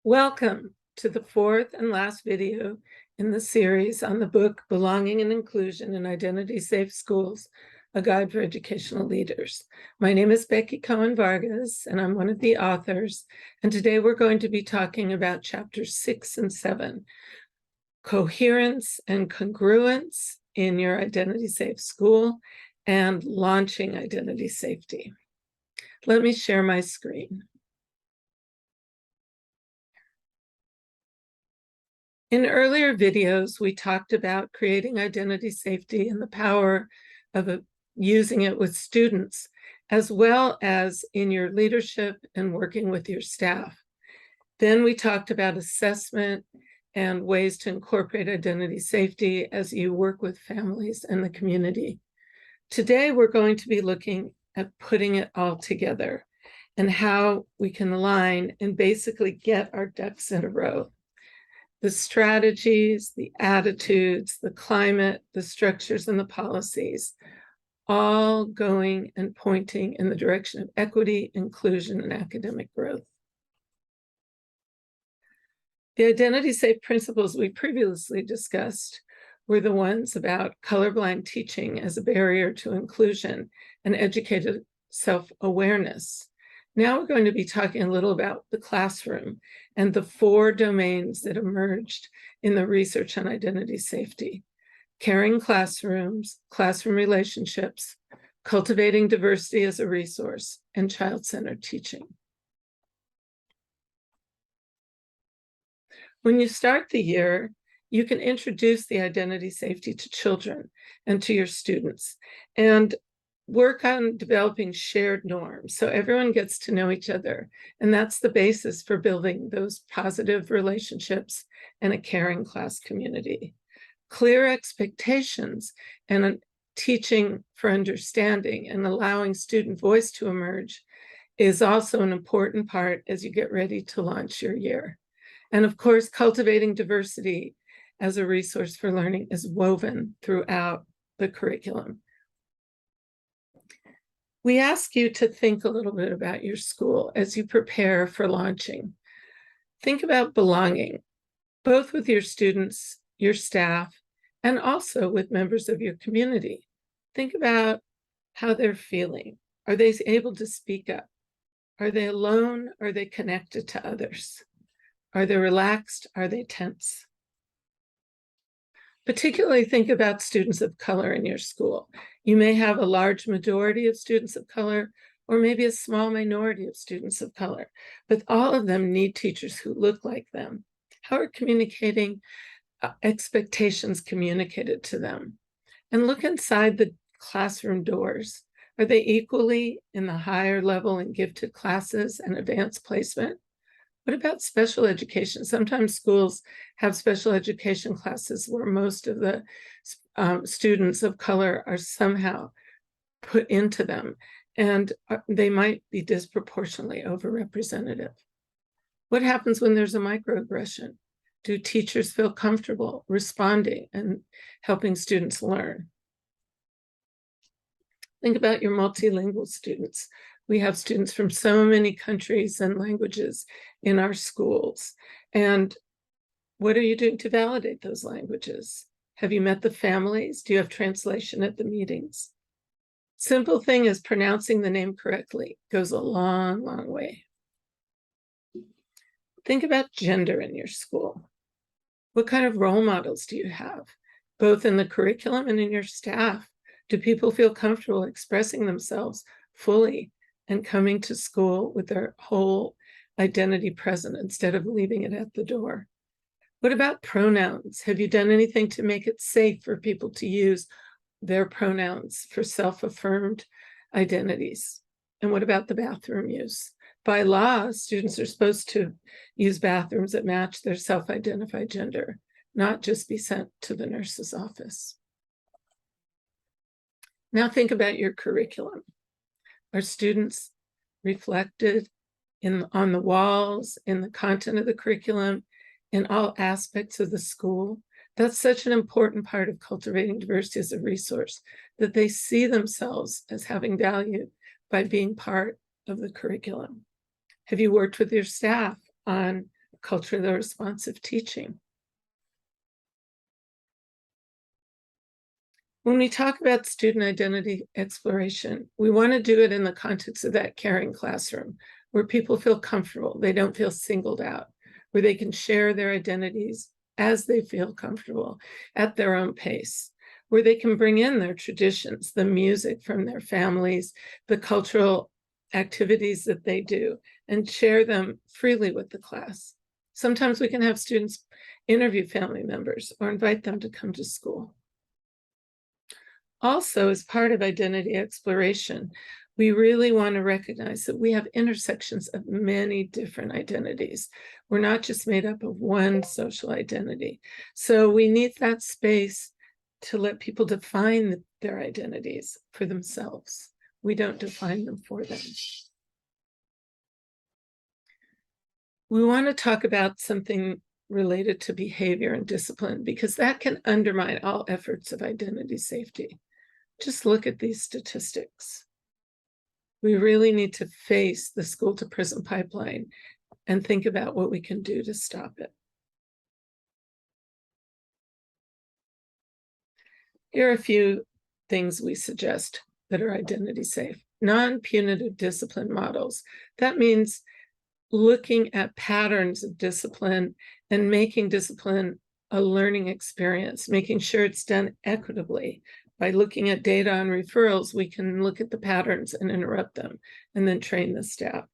Welcome to the fourth and last video in the series on the book Belonging and Inclusion in Identity-Safe Schools, A Guide for Educational Leaders. My name is Becki Cohn-Vargas, and I'm one of the authors. And today we're going to be talking about chapters 6 and 7, Coherence and Congruence in Your Identity-Safe School, and Launching Identity Safety. Let me share my screen. In earlier videos, we talked about creating identity safety and the power of using it with students, as well as in your leadership and working with your staff. Then we talked about assessment and ways to incorporate identity safety as you work with families and the community. Today, we're going to be looking at putting it all together and how we can align and basically get our ducks in a row. The strategies, the attitudes, the climate, the structures, and the policies, all going and pointing in the direction of equity, inclusion, and academic growth. The identity-safe principles we previously discussed were the ones about colorblind teaching as a barrier to inclusion and educated self-awareness. Now we're going to be talking a little about the classroom and the 4 domains that emerged in the research on identity safety: caring classrooms, classroom relationships, cultivating diversity as a resource, and child-centered teaching. When you start the year, you can introduce the identity safety to children and to your students, and work on developing shared norms so everyone gets to know each other. And that's the basis for building those positive relationships and a caring class community. Clear expectations and a teaching for understanding and allowing student voice to emerge is also an important part as you get ready to launch your year. And of course, cultivating diversity as a resource for learning is woven throughout the curriculum. We ask you to think a little bit about your school as you prepare for launching. Think about belonging, both with your students, your staff, and also with members of your community. Think about how they're feeling. Are they able to speak up? Are they alone? Are they connected to others? Are they relaxed? Are they tense? Particularly think about students of color in your school. You may have a large majority of students of color, or maybe a small minority of students of color, but all of them need teachers who look like them. How are communicating expectations communicated to them? And look inside the classroom doors. Are they equally in the higher level and gifted classes and advanced placement? What about special education? Sometimes schools have special education classes where most of the students of color are somehow put into them, and they might be disproportionately overrepresented. What happens when there's a microaggression? Do teachers feel comfortable responding and helping students learn? Think about your multilingual students. We have students from so many countries and languages in our schools. And what are you doing to validate those languages? Have you met the families? Do you have translation at the meetings? Simple thing is pronouncing the name correctly goes a long, long way. Think about gender in your school. What kind of role models do you have, both in the curriculum and in your staff? Do people feel comfortable expressing themselves fully and coming to school with their whole identity present instead of leaving it at the door? What about pronouns? Have you done anything to make it safe for people to use their pronouns for self-affirmed identities? And what about the bathroom use? By law, students are supposed to use bathrooms that match their self-identified gender, not just be sent to the nurse's office. Now think about your curriculum. Are students reflected on the walls, in the content of the curriculum, in all aspects of the school? That's such an important part of cultivating diversity as a resource, that they see themselves as having value by being part of the curriculum. Have you worked with your staff on culturally responsive teaching. When we talk about student identity exploration, we want to do it in the context of that caring classroom where people feel comfortable, they don't feel singled out, where they can share their identities as they feel comfortable at their own pace, where they can bring in their traditions, the music from their families, the cultural activities that they do, and share them freely with the class. Sometimes we can have students interview family members or invite them to come to school. Also, as part of identity exploration, we really want to recognize that we have intersections of many different identities. We're not just made up of one social identity. So we need that space to let people define their identities for themselves. We don't define them for them. We want to talk about something related to behavior and discipline because that can undermine all efforts of identity safety. Just look at these statistics. We really need to face the school to prison pipeline and think about what we can do to stop it. Here are a few things we suggest that are identity safe. Non-punitive discipline models. That means looking at patterns of discipline and making discipline a learning experience, making sure it's done equitably. By looking at data on referrals, we can look at the patterns and interrupt them and then train the staff.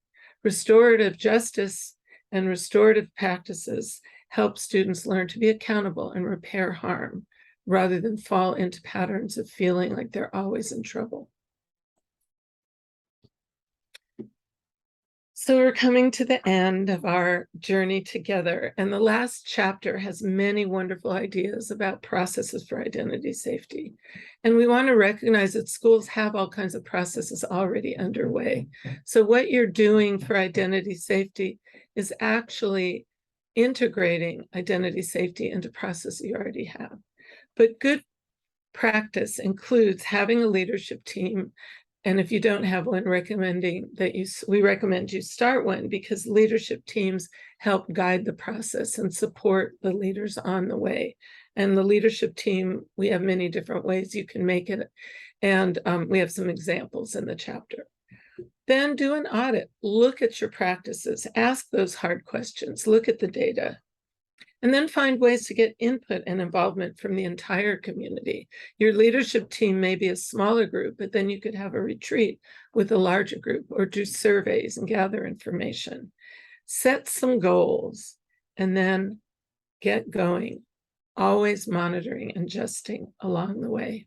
Restorative justice and restorative practices help students learn to be accountable and repair harm rather than fall into patterns of feeling like they're always in trouble. So we're coming to the end of our journey together, and the last chapter has many wonderful ideas about processes for identity safety. And we want to recognize that schools have all kinds of processes already underway. So what you're doing for identity safety is actually integrating identity safety into processes you already have. But good practice includes having a leadership team. And if you don't have one, we recommend you start one because leadership teams help guide the process and support the leaders on the way. And the leadership team, we have many different ways you can make it. And we have some examples in the chapter. Then do an audit, look at your practices, ask those hard questions, look at the data. And then find ways to get input and involvement from the entire community. Your leadership team may be a smaller group, but then you could have a retreat with a larger group or do surveys and gather information. Set some goals and then get going, always monitoring and adjusting along the way.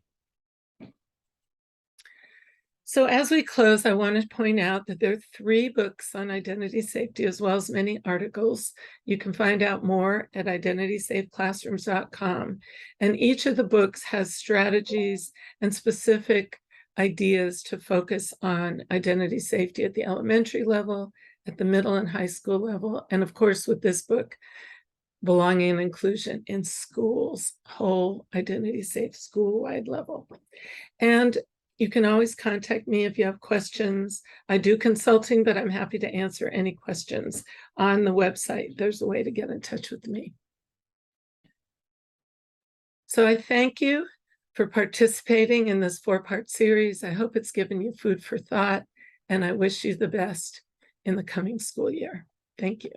So as we close, I want to point out that there are 3 books on identity safety, as well as many articles. You can find out more at identitysafeclassrooms.com. And each of the books has strategies and specific ideas to focus on identity safety at the elementary level, at the middle and high school level, and of course, with this book, belonging and inclusion in schools, whole identity safe school-wide level. And you can always contact me if you have questions. I do consulting, but I'm happy to answer any questions on the website. There's a way to get in touch with me. So I thank you for participating in this 4-part series. I hope it's given you food for thought, and I wish you the best in the coming school year. Thank you.